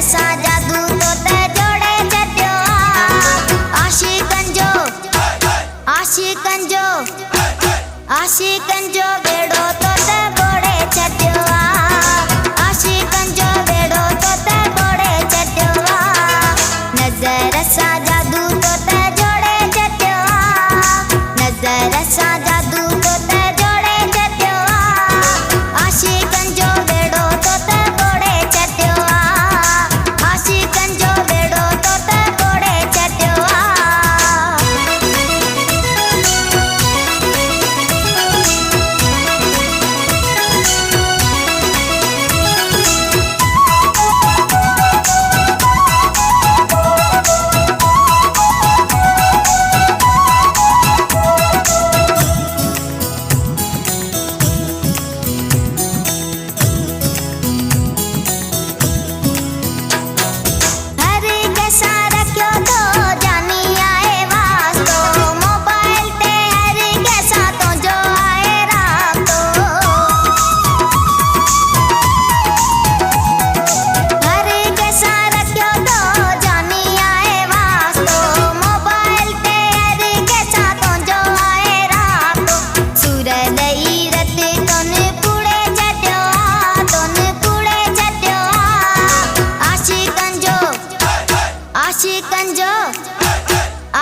रसा जादू तो ते जोड़े चट्यो आशिकन जो बेड़ो तो ते बोड़े चट्यो आशिकन जो बेड़ो तो ते बोड़े चट्यो नजर रसा जादू तो ते जोड़े चट्यो नजर रसा जादू तो ते जोड़े चट्यो आशिकन जो बेड़ो तो ते बोड़े चट्यो आशिकन जो बेड़ो तो ते बोड़े चट्यो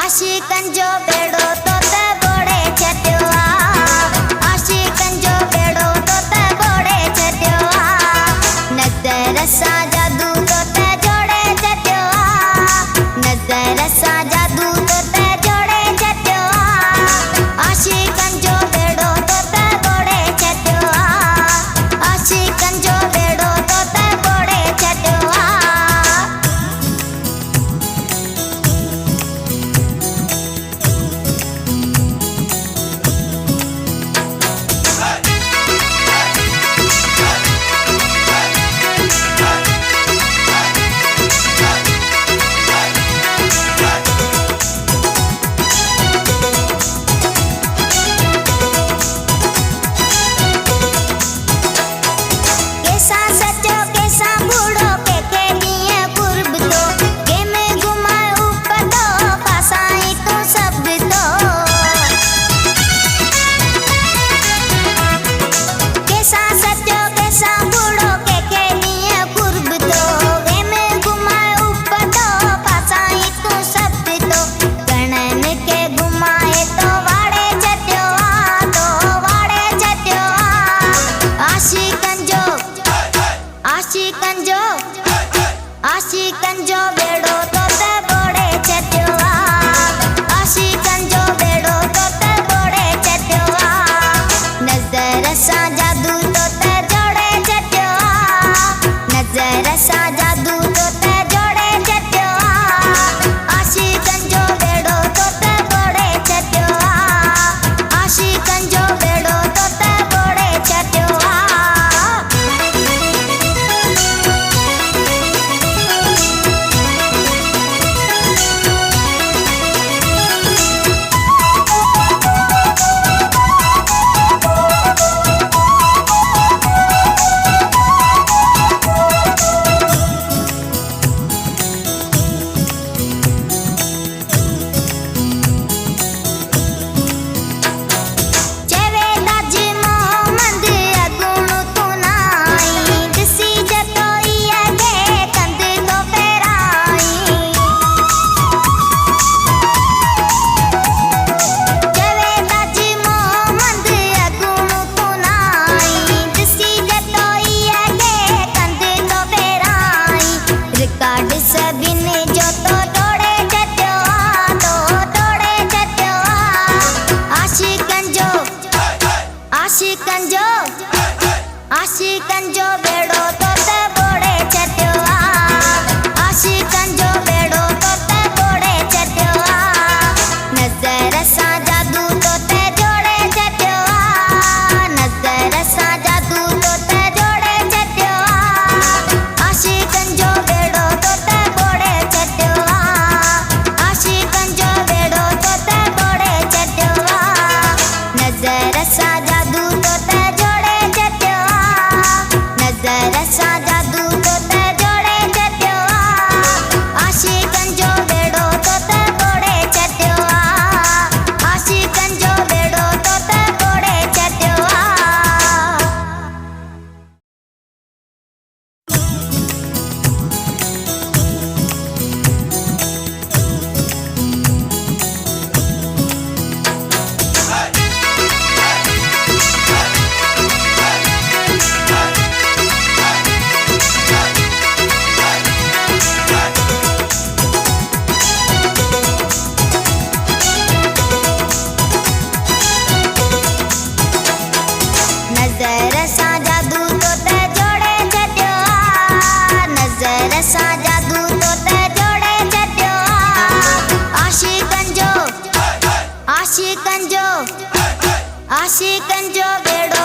आशिकन जो बेड़ो तो ते बोड़े चट्यो आशिकन जो बेड़ो तो ते बोड़े चट्यो नजर रसा जादू तो ते जोड़े चट्यो नजर रसा जादू तो ते जोड़े चट्यो आशिकन जो बेड़ो तो ते बोड़े चट्यो आशिकन जो बेड़ो तो ते बोड़े चट्यो आशिकन जो बेड़ो तो ते बोड़े चट्यो आशिकन जो बेड़ो तो ते बोड़े चट्यो नजर रसा जादू तो ते जोड़े चट्यो नजर रसा जादू तो ते जोड़े चट्यो आशिकन जो बेड़ो तो ते बोड़े चट्यो आशिकन जो बेड़ो तो ते बोड़े चट्यो आशिकन जो बेड़ो